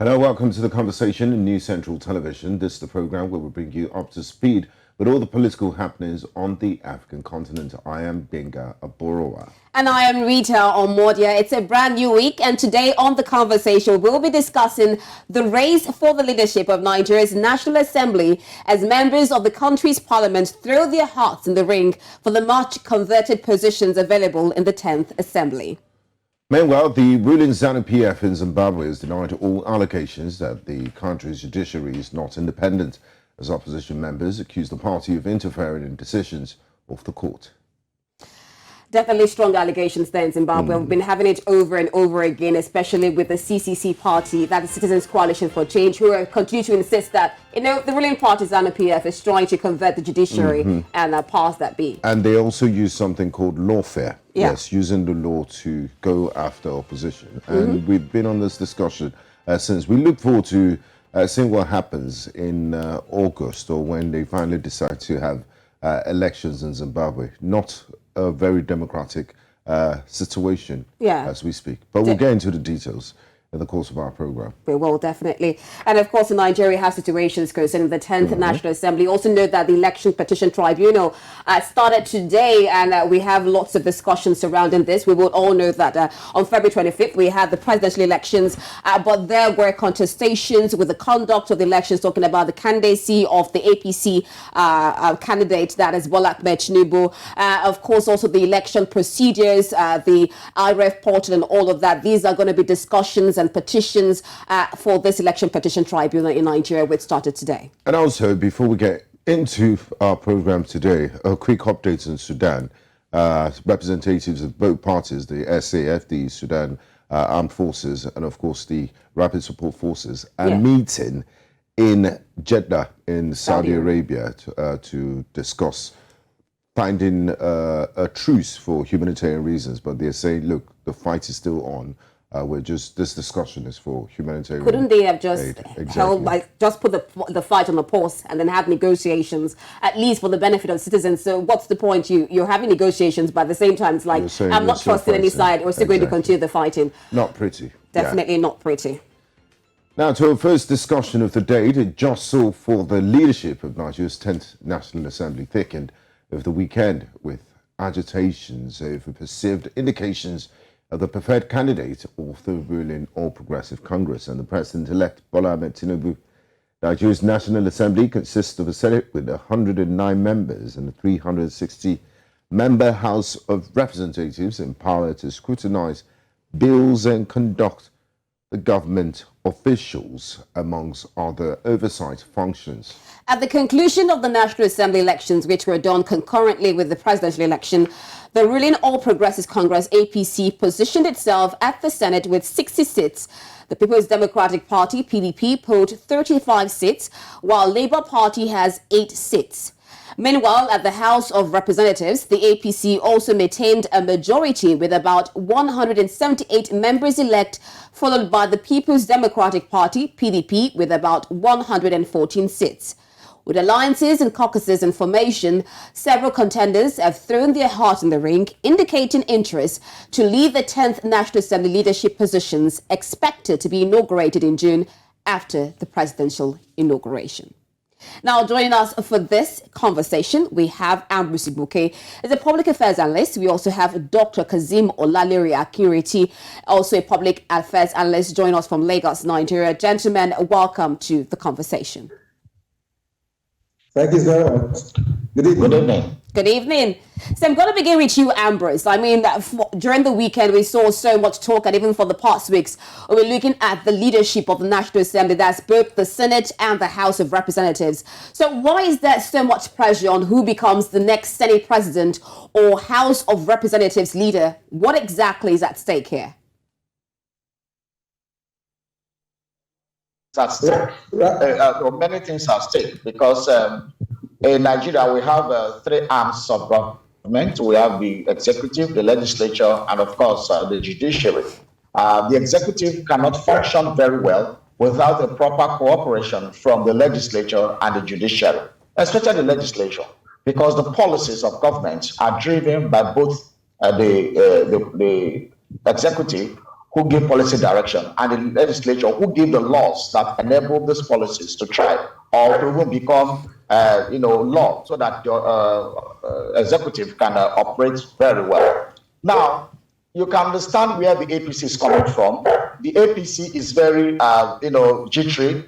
Hello, welcome to the conversation in News Central Television. This is the program where we bring you up to speed with all the political happenings on the African continent. I am Benga Aborowa. And I am Rita Omodia. It's a brand new week, and today on the conversation, we'll be discussing the race for the leadership of Nigeria's National Assembly as members of the country's parliament throw their hearts in the ring for the much coveted positions available in the 10th Assembly. Meanwhile, the ruling ZANU-PF in Zimbabwe has denied all allegations that the country's judiciary is not independent, as opposition members accuse the party of interfering in decisions of the court. Definitely strong allegations there in Zimbabwe. We've been having it over and over again, especially with the CCC party, that is Citizens Coalition for Change, who continue to insist that, the ruling party, ZANU-PF, is trying to convert the judiciary and pass that bill. And they also use something called lawfare. Yeah. Yes, using the law to go after opposition. And we've been on this discussion since. We look forward to seeing what happens in August, or when they finally decide to have elections in Zimbabwe. Not a very democratic situation as we speak. But we'll get into the details in the course of our program. We will, definitely. And of course, Nigeria has situations concerning the 10th National Assembly. Also note that the Election Petition Tribunal started today, and we have lots of discussions surrounding this. We will all know that on February 25th, we had the presidential elections, but there were contestations with the conduct of the elections, talking about the candidacy of the APC candidate, that is Bola Ahmed Tinubu. Of course, also the election procedures, the IREF portal and all of that. These are going to be discussions and petitions for this Election Petition Tribunal in Nigeria, which started today. And also, before we get into our program today, a quick update in Sudan. Representatives of both parties, the SAF, the Sudan Armed Forces, and of course the Rapid Support Forces, are meeting in Jeddah in Saudi Arabia to discuss finding a truce for humanitarian reasons. But they're saying, look, the fight is still on. This discussion is for humanitarian. Couldn't they have just held, just put the fight on the pause and then have negotiations, at least for the benefit of citizens? So what's the point? You're having negotiations, but at the same time, it's like, I'm not trusting any side. We're still going to continue the fighting. Not pretty. Definitely not pretty. Now, to our first discussion of the day, the jostle for the leadership of Nigeria's 10th National Assembly thickened over the weekend, with agitations over perceived indications of the preferred candidate of the ruling All Progressive Congress and the President-elect Bola Ahmed Tinubu. Nigeria's National Assembly consists of a Senate with 109 members and a 360-member House of Representatives empowered to scrutinize bills and conduct the government officials, amongst other oversight functions. At the conclusion of the National Assembly elections, which were done concurrently with the presidential election, the ruling All Progressives Congress, APC, positioned itself at the Senate with 60 seats. The People's Democratic Party, PDP, polled 35 seats, while Labour Party has 8 seats. Meanwhile, at the House of Representatives, the APC also maintained a majority with about 178 members elect, followed by the People's Democratic Party, PDP, with about 114 seats. With alliances and caucuses in formation, several contenders have thrown their heart in the ring, indicating interest to lead the 10th National Assembly leadership positions expected to be inaugurated in June after the presidential inauguration. Now, joining us for this conversation, we have Ambrose Ibuke as a public affairs analyst. We also have Dr. Kazeem Olalere Akinreti, also a public affairs analyst, joining us from Lagos, Nigeria. Gentlemen, welcome to the conversation. Thank you very much. Good evening. Good evening. Good evening. So I'm going to begin with you, Ambrose. I mean, during the weekend, we saw so much talk, and even for the past weeks, we're looking at the leadership of the National Assembly. That's both the Senate and the House of Representatives. So why is there so much pressure on who becomes the next Senate president or House of Representatives leader? What exactly is at stake here? At stake. Many things are at stake, because in Nigeria we have 3 arms of government. We have the executive, the legislature, and of course the judiciary. The executive cannot function very well without a proper cooperation from the legislature and the judiciary, especially the legislature, because the policies of government are driven by both the executive who give policy direction, and the legislature who give the laws that enable these policies to try or to even become, law, so that your executive can operate very well. Now, you can understand where the APC is coming from. The APC is very, jittery.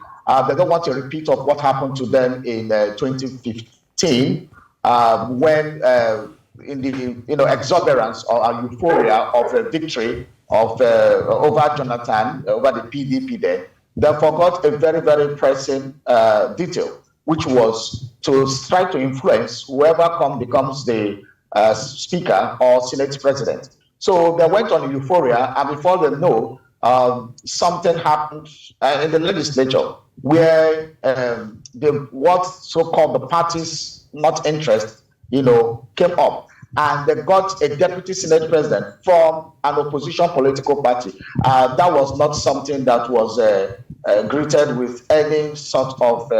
They don't want a repeat of what happened to them in 2015, when in the exuberance or euphoria of a victory of over Jonathan, over the PDP there, they forgot a very, very pressing detail, which was to try to influence whoever becomes the speaker or Senate president. So they went on euphoria, and before they know, something happened in the legislature where what so-called the party's not interest, came up, and they got a deputy Senate president from an opposition political party. That was not something that was greeted with any sort of,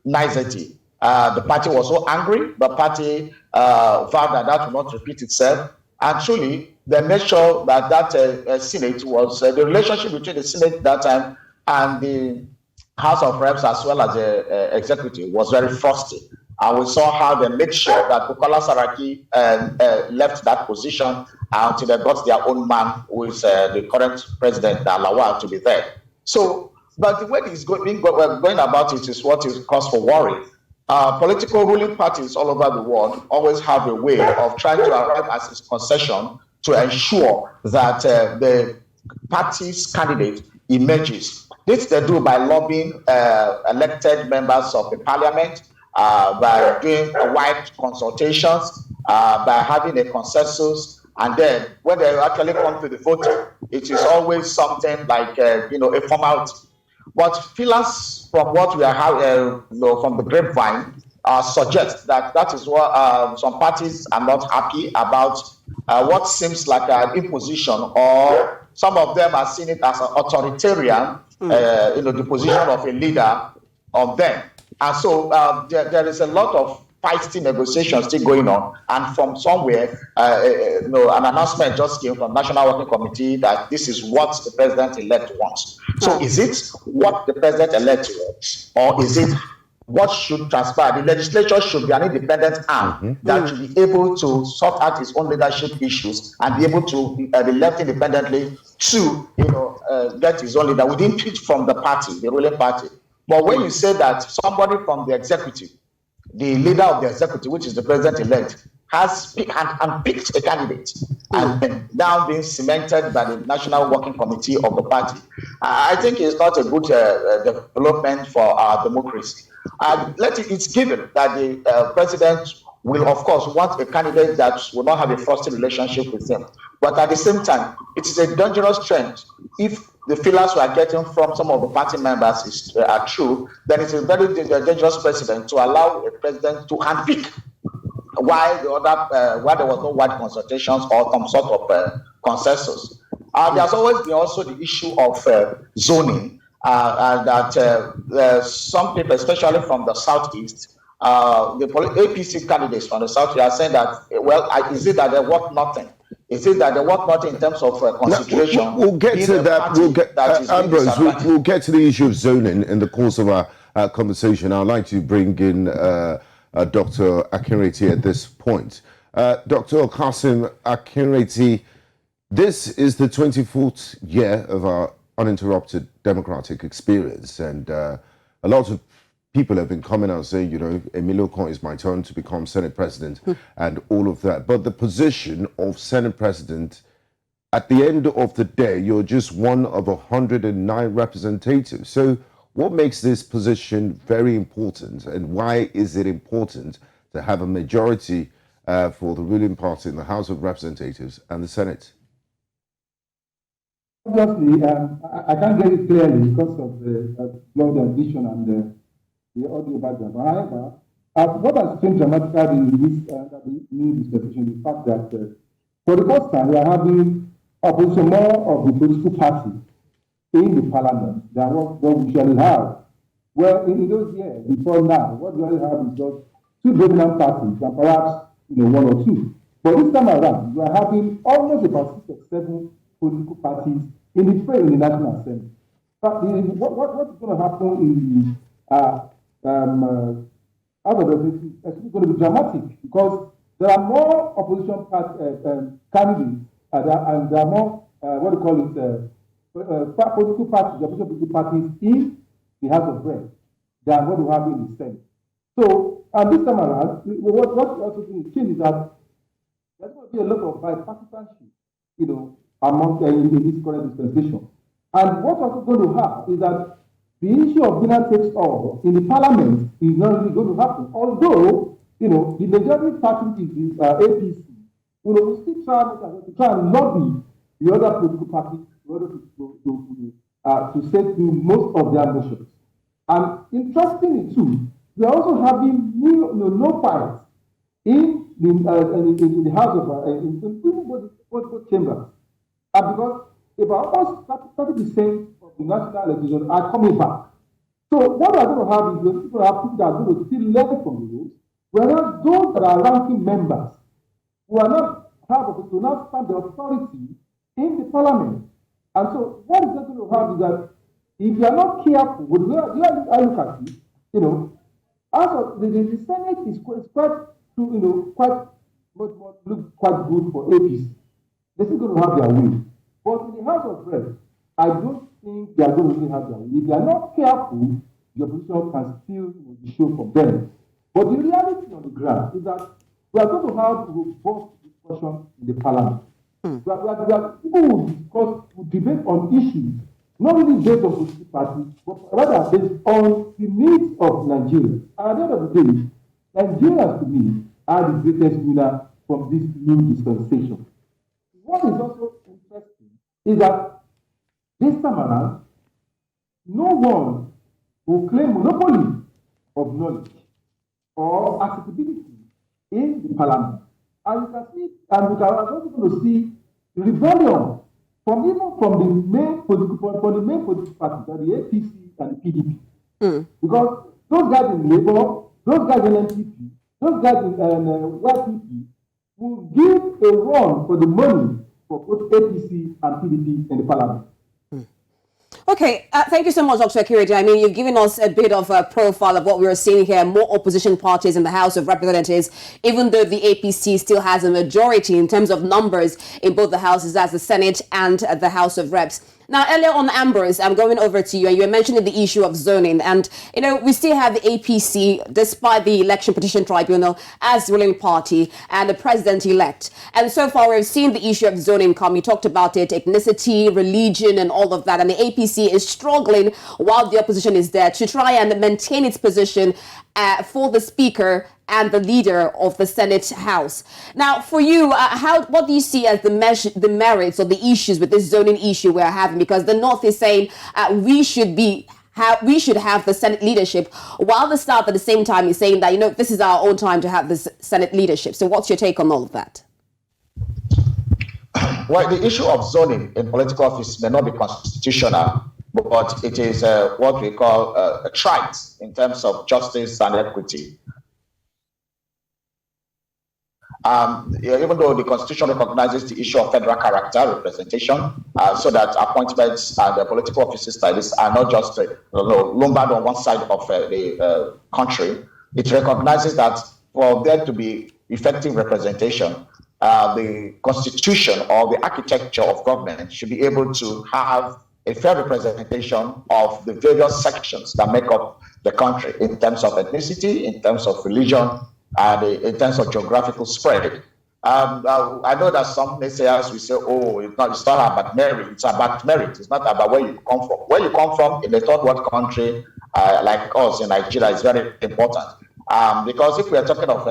nicety. The party was so angry. The party vowed that will not repeat itself. And truly, they made sure that Senate was the relationship between the Senate that time and the House of Reps, as well as the executive, was very frosty. And we saw how they made sure that Bukola Saraki left that position until they got their own man, who is the current president, Lawal, to be there. So, but the way he's going about it is what is cause for worry. Political ruling parties all over the world always have a way of trying to arrive at a concession to ensure that the party's candidate emerges. This they do by lobbying elected members of the parliament, by doing wide consultations, by having a consensus, and then when they actually come to the voting, it is always something like a formality. But feelers from what we are having, from the grapevine, suggest that is what some parties are not happy about. What seems like an imposition, or some of them are seeing it as an authoritarian, the position of a leader of them. And so there is a lot of feisty negotiations still going on. And from somewhere, an announcement just came from National Working Committee that this is what the president-elect wants. So is it what the president-elect wants, or is it what should transpire? The legislature should be an independent arm that should be able to sort out its own leadership issues and be able to be left independently to get his own leader within pitch from the party, the ruling party. But when you say that somebody from the executive, the leader of the executive, which is the president-elect, has picked a candidate and then now being cemented by the National Working Committee of the party, I think it's not a good development for our democracy. It's given that the president will, of course, want a candidate that will not have a frosty relationship with him. But at the same time, it is a dangerous trend. If the feelers we are getting from some of the party members are true, then it's a very dangerous precedent to allow a president to handpick while there was no wide consultations or some sort of consensus. There's always been also the issue of zoning, and that some people, especially from the southeast, the APC candidates from the south, are saying that, is it that they want nothing? Is it that they want nothing in terms of consideration? We'll get to that. Ambrose, we'll get to the issue of zoning in the course of our conversation. I'd like to bring in Dr. Akinreti at this point. Dr. Kasim Akinreti, this is the 24th year of our uninterrupted democratic experience, and a lot of people have been coming out saying, Emilio Khan, is my turn to become Senate President and all of that. But the position of Senate President, at the end of the day, you're just one of 109 representatives. So what makes this position very important, and why is it important to have a majority for the ruling party in the House of Representatives and the Senate? Obviously, I can't get it clearly because of the long addition and the audio background. However, what has changed dramatically in this new dispensation is the fact that for the first time we are having opposition more of the political party in the parliament than what we usually have. Well, in those years before now, what we usually have is just two dominant parties and perhaps one or two. But this time around, we are having almost about 6 or 7 political parties in the fray in the National Assembly. But what is going to happen in the it's going to be dramatic because there are more opposition candidates and there are more political parties, opposition political parties in the House of Reps than what we have in the Senate. So, this time around, what we also think is change is that there's going to be a lot of bipartisanship, among in this current dispensation. And what's also going to happen is that the issue of winner takes all in the parliament is not really going to happen. Although, the majority party is the APC, we still try and lobby the other political parties in order to say to most of their motions. And interestingly too, we are also having no fights in the House of in both chambers, because about almost 30% of the national elections are coming back. So what we are going to have is we're going to have people that are going to still learn from the rules, whereas those that are ranking members who are not to now stand the authority in the parliament. And so what is going to happen is that if you are not careful with where I look at it, also the Senate is quite look quite good for APC. They're still going to have their way. But in the House of Reps, I don't think they are going to really have their way. If they are not careful, the opposition can still show from them. But the reality on the ground is that we are going to have robust discussion in the parliament. We are people who debate on issues, not really based on political parties, but rather based on the needs of Nigeria. And at the end of the day, Nigerians to me are the greatest winner from this new dispensation. What is also interesting is that this time around, no one will claim monopoly of knowledge or accessibility in the parliament. And you can see, and we are also going to see rebellion from the main political parties, the APC and the PDP. Because those guys in Labour, those guys in NPP, those guys in YPP will give a run for the money for both APC and PDP in the parliament. Okay, thank you so much, Dr. Akirede. I mean, you've given us a bit of a profile of what we are seeing here, more opposition parties in the House of Representatives, even though the APC still has a majority in terms of numbers in both the houses, as the Senate and the House of Reps. Now, earlier on, Ambrose, I'm going over to you, and you were mentioning the issue of zoning. And, we still have the APC, despite the Election Petition Tribunal, as the ruling party and the president-elect. And so far, we've seen the issue of zoning come. You talked about it, ethnicity, religion, and all of that. And the APC is struggling while the opposition is there to try and maintain its position for the Speaker and the leader of the Senate House. Now, for you, what do you see as the merits or the issues with this zoning issue we're having? Because the North is saying we should have the Senate leadership, while the South at the same time is saying that, this is our own time to have this Senate leadership. So what's your take on all of that? Well, the issue of zoning in political office may not be constitutional, but it is what we call a trite in terms of justice and equity. Even though the Constitution recognizes the issue of federal character representation, so that appointments and the political offices like this are not just lumbered on one side of the country, it recognizes that for there to be effective representation, the Constitution or the architecture of government should be able to have a fair representation of the various sections that make up the country in terms of ethnicity, in terms of religion, and in terms of geographical spread. I know that some naysayers will say, it's not about merit, it's about merit. It's not about where you come from. Where you come from in a third world country like us in Nigeria is very important. Because if we are talking of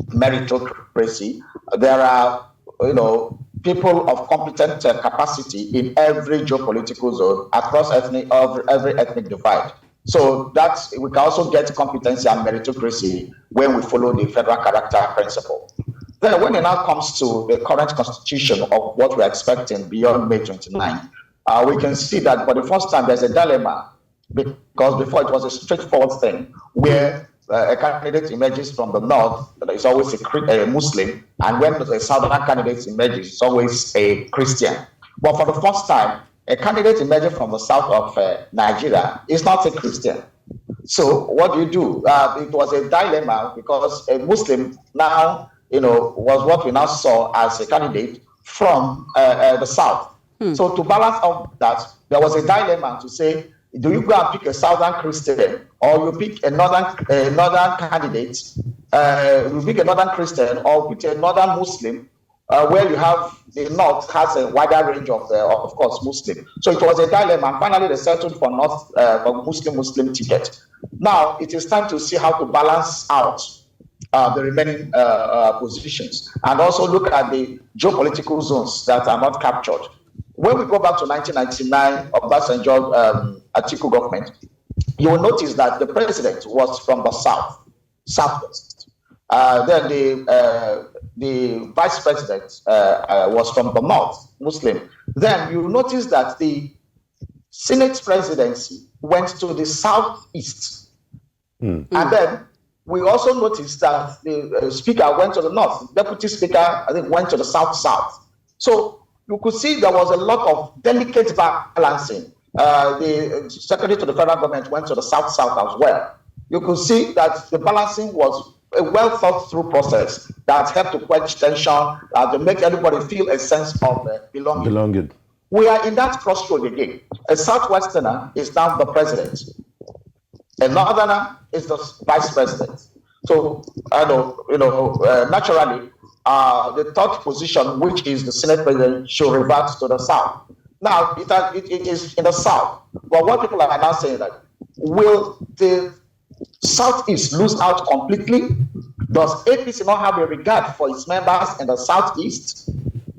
meritocracy, there are, people of competent capacity in every geopolitical zone across every ethnic divide. So that's, we can also get competency and meritocracy when we follow the federal character principle. Then when it now comes to the current constitution of what we're expecting beyond May 29, we can see that for the first time there's a dilemma, because before it was a straightforward thing where a candidate emerges from the north, it's always a Muslim, and when the southern candidate emerges, it's always a Christian. But for the first time, a candidate emerging from the south of Nigeria is not a Christian. So what do you do? It was a dilemma because a Muslim now, was what we now saw as a candidate from the south. So to balance up that, there was a dilemma to say, do you go and pick a southern Christian, or you pick a northern candidate? You pick a northern Christian, or pick a northern Muslim, where you have the north has a wider range of course, Muslim. So it was a dilemma, and finally they settled for north for Muslim ticket. Now it is time to see how to balance out the remaining positions, and also look at the geopolitical zones that are not captured. When we go back to 1999, Obasanjo Atiku government, you will notice that the president was from the southwest. Then the vice president was from the north, Muslim. Then you notice that the Senate presidency went to the southeast. And then we also noticed that the speaker went to the north. Deputy speaker, I think, went to the south. So you could see there was a lot of delicate balancing. The secretary to the federal government went to the south as well. You could see that the balancing was a well thought through process that helped to quench tension, to make everybody feel a sense of belonging. We are in that crossroad again. A southwesterner is now the president. A northerner is the vice president. So I know, naturally, the third position, which is the Senate president, should revert to the south. Now, it is in the south. But what people are now saying that, will the southeast lose out completely? Does APC not have a regard for its members in the southeast?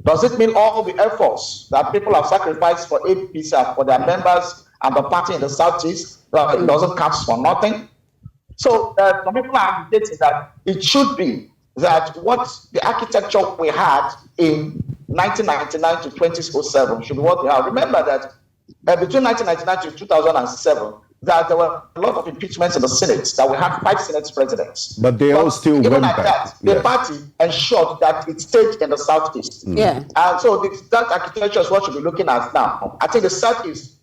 Does it mean all the efforts that people have sacrificed for APC, for their members and the party in the southeast, it doesn't count for nothing? So some people are indicating that it should be that what the architecture we had in 1999 to 2007 should be what we have. Remember that between 1999 to 2007, that there were a lot of impeachments in the Senate, that we had 5 Senate presidents. But they all still went back. That, the party ensured that it stayed in the southeast. Yeah. And so that architecture is what we'll be looking at now. I think the southeast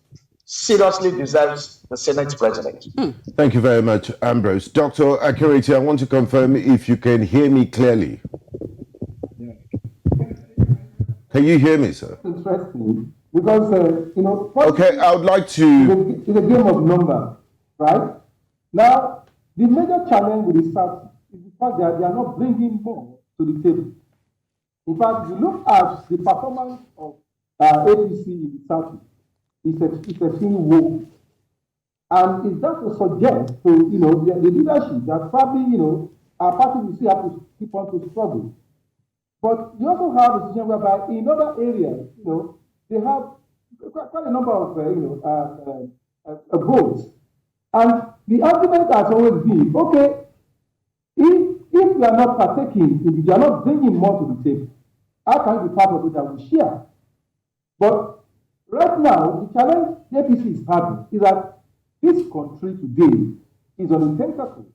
seriously deserves the Senate president. Thank you very much, Ambrose. Dr. Akiriti, I want to confirm if you can hear me clearly. Yeah. Can you hear me, sir? Interesting, because okay, I would like to. It's a game of numbers, right? Now, the major challenge with the South is the fact that they are not bringing more to the table. In fact, if you look at the performance of APC in the South, it's extremely woke. And it's that to suggest to the leadership that probably our party will still have to keep on to struggle. But you also have a situation whereby in other areas, they have quite a number of votes. And the argument has always been, okay, if you are not partaking, if you are not bringing more to the table, how can you be part of it that we share? But right now, the challenge the APC is having is that this country today is on the tentacle.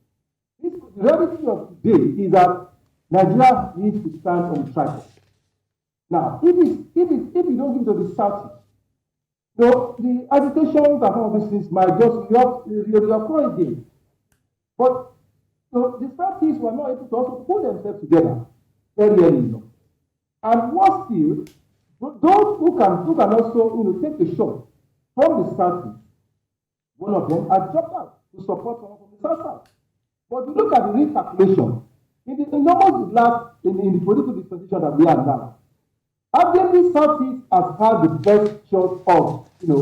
The reality of today is that Nigeria needs to stand on the tripod. Now, if you don't give to the South, the agitations and all these things might just reoccur again. But the Southeast were not able to also pull themselves together very early enough. And what still, those who can also take a shot from the Southeast, one of them has dropped out to support someone from the South. But you look at the recalculation, in the political dispensation that we are now, obviously Southeast has had the best shot of the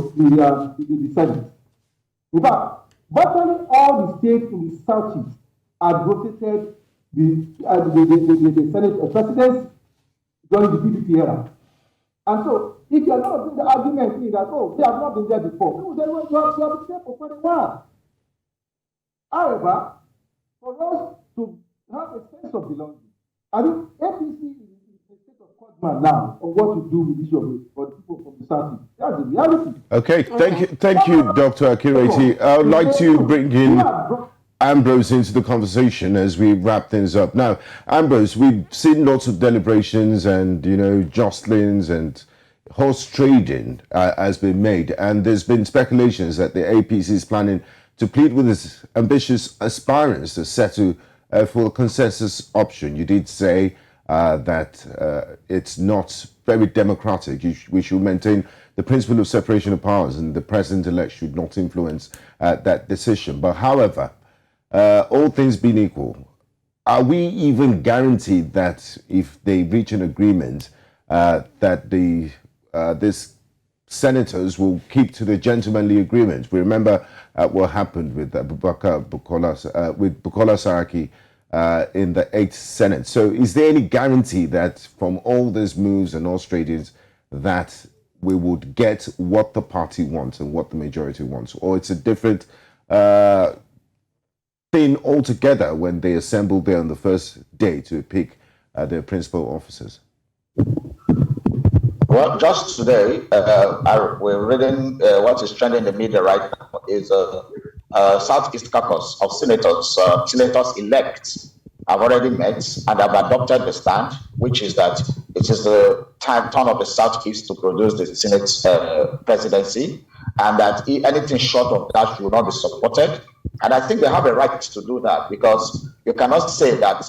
Senate. In fact, virtually all the states in the Southeast have rotated the Senate presidency during the PDP era. And so, if you are not doing the argument that, they have not been there before, then you have been there for quite a while. However, for us to have a sense of belonging, I think APC is a state of quagmire now on what to do with the issue for the people from the South. That's the reality. Okay, thank you, Dr. Akiriti. I would like to bring in Ambrose into the conversation as we wrap things up. Now, Ambrose, we've seen lots of deliberations and, jostlings and, horse trading has been made, and there's been speculations that the APC is planning to plead with its ambitious aspirants to settle for a consensus option. You did say that it's not very democratic. We should maintain the principle of separation of powers, and the president-elect should not influence that decision. But however, all things being equal, are we even guaranteed that if they reach an agreement, that these senators will keep to the gentlemanly agreement? We remember what happened with Bukola Saraki in the 8th Senate. So is there any guarantee that from all these moves and horse tradings that we would get what the party wants and what the majority wants? Or it's a different thing altogether when they assemble there on the first day to pick their principal officers? Well, just today, we're reading what is trending in the media right now is Southeast Caucus of senators-elect have already met and have adopted the stand, which is that it is the turn of the Southeast to produce the Senate presidency, and that anything short of that will not be supported. And I think they have a right to do that, because you cannot say that,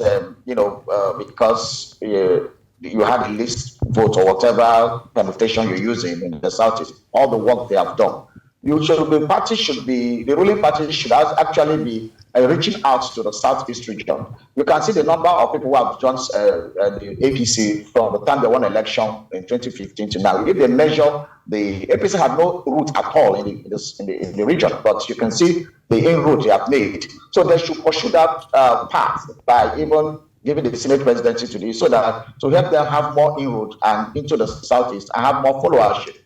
because you have a list vote or whatever permutation you're using in the Southeast, all the work they have done. The ruling party should actually be reaching out to the Southeast region. You can see the number of people who have joined the APC from the time they won election in 2015 to now. If they measure, the APC had no root at all in the region, but you can see the inroad they have made. So they should pursue that path by even giving the Senate presidency to this, so that to help them have more inroad and into the Southeast and have more followership.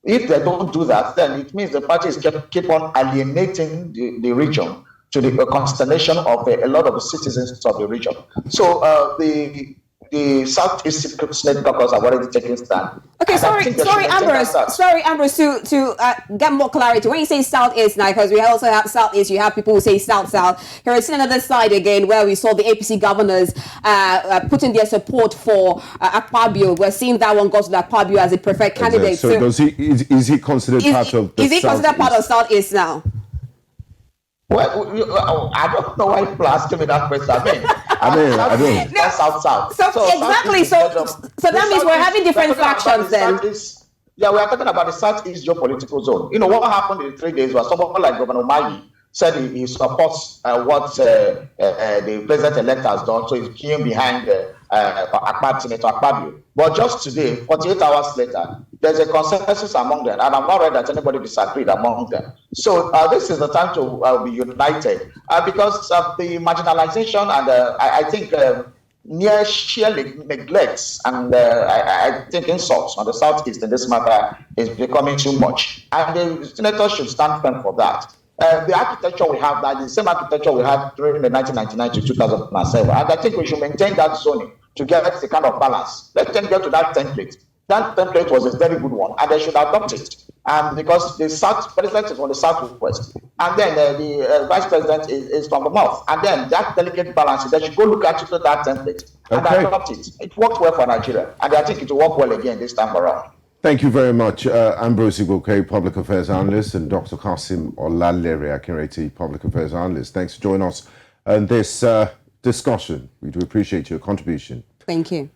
If they don't do that, then it means the party is keep on alienating the region to the consternation of a lot of the citizens of the region. So the Southeast Senate caucus have already taken stand. Okay, sorry, Ambrose, to get more clarity. When you say Southeast now, because we also have Southeast, you have people who say South. Here is another side again where we saw the APC governors putting their support for Akpabio. We're seeing that one goes to Akpabio as a preferred candidate. So is he considered part of the Is he considered part of Southeast now? Well, I don't know why people are asking me that question. I don't. That's South. So exactly. So that means we're having different factions then. Yeah, we are talking about the Southeast geopolitical zone. You know what happened in 3 days was someone like Governor Umahi said he supports what the president-elect has done, so he's queuing behind Senator Akpabio. But just today, 48 hours later, there's a consensus among them, and I'm not read that anybody disagreed among them. So this is the time to be united because of the marginalization and I think near sheer neglects and I think insults on the Southeast in this matter is becoming too much, and the senators should stand firm for that. The architecture we have now is the same architecture we had during the 1999 to 2007, and I think we should maintain that zoning to get the kind of balance. Let them get to that template. That template was a very good one, and they should adopt it. Because the president is from the southwest, and then the vice president is from the north, and then that delicate balance, they should go look at that template and adopt it. It worked well for Nigeria, and I think it will work well again this time around. Thank you very much, Ambrose Igboke, Public Affairs Analyst, and Dr. Kasim Olalere Akinreti, Public Affairs Analyst. Thanks for joining us in this discussion. We do appreciate your contribution. Thank you.